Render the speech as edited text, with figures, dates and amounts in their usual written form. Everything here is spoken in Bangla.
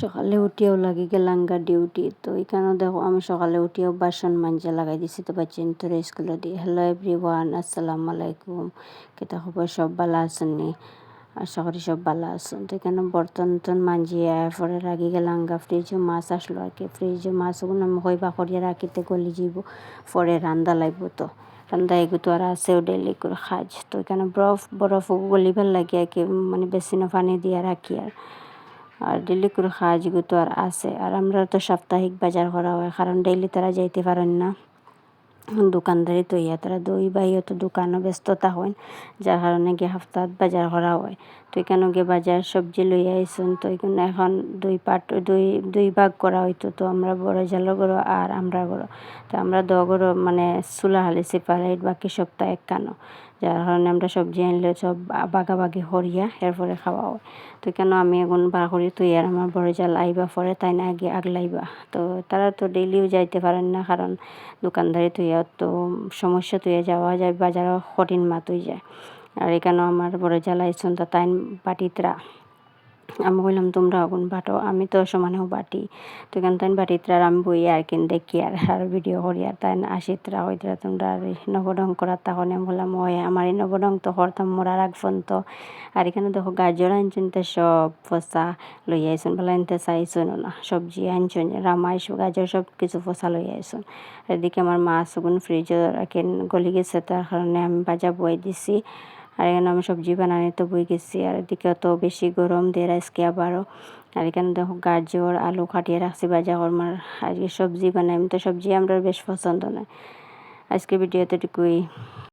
সকালে উঠিয়াও লাগি গেলাঙ্গা ডিউটি, তো এখানে দেখো আমি সকালে উঠিয়াও বাসন মাঞ্জা লাগাই দিছি তো বাচ্চা তোরা স্কুলে দিয়ে। হ্যালো এভরিওয়ান, আসসালামু আলাইকুম। কেতা খবর, সব ভালো আছেন নি? আশা করি সব ভালো আছেন। তো এখানে বর্তন মাঞ্জিয়া পরে রাগি গেলাঙ্গা, ফ্রিজে মাছ আসলো আর কি। ফ্রিজে মাছগুলো আমি হইবা করিয়া রাখিতে গলি যাব, পরে রান্দা লাগব। তো রান্দা এগু তো আর আছেও ডেলি করে খাজ। তো এখানে বরফ গলিবার লাগে আর কি, মানে বেসিনে পানি দিয়ে রাখি আর ডেলি করে খাওয়া যেগুলো আর আছে। আর আমরা তো সাপ্তাহিক বাজার করা হয়, কারণ ডেইলি তারা যাইতে পারেন না দোকানদারি, তো তারা দই বাইও তো দোকানও ব্যস্ততা হয়, যার কারণে গিয়ে হাফতাত বাজার করা হয়। তো এখানে গিয়ে বাজার সবজি লইয়া আইসুন। তো এখানে এখন দুই ভাগ করা হইতো। তো আমরা বড় জালের গরো আর আমরা গরো, তো আমরা গরো মানে চুলা হালি সেপারেট, বাকি সপ্তাহ এক কানো, যার কারণে আমরা সবজি আনলে সব বাগাবাগি করিয়া এরপরে খাওয়া হয়। তো কেন আমি এখন বার করি তুই আর আমার বড় জাল আইবা পরে তাই না আগে আগলাইবা। তো তারা তো ডেইলিও যাইতে পারেন না, কারণ দোকানদারি তুইয়া তো সমস্যা তুইয়া যাওয়া যায়, বাজারও কঠিন মাত হয়ে যায়। আর এখানেও আমার বড় জাল আইসুন, তা তাই বাটিতরা আমি বললাম তোমরা আগুন বাটো, আমি তো সমানেও বাটি। তো এখান তাই বাটিতরা আমি বই আর কিন দেখি আর ভিডিও করি আর তাই আসিতরা হইতরা তোমরা আর নবডং করার তখন আমি বললাম ওই আমার এই নবডং তো করতাম মোরার আগ তো। আর এখানে দেখো গাজর আনছেন, তো সব ফসা লইয়া আইসুন, বলে আনতে চাইছুন না, সবজি আনছেন রামাই গাজর সব কিছু ফসা লইয়া আইসুন। আর এদিকে আমার মাছ ওগুন ফ্রিজে রাখেন গলি গেছে, তার কারণে আমি ভাজা বই দিছি। আর এখানে আমি সবজি বানানি তো বই গেছি। আর এদিকে তো বেশি গরম দিয়ে আজকে আবারও। আর এখানে দেখো গাজর আলু কাটিয়ে রাখছি ভাজা করমার। আজকে সবজি বানাই, আমি তো সবজি আমরা বেশ পছন্দ নয়। আজকে ভিডিওতে এটুকুই।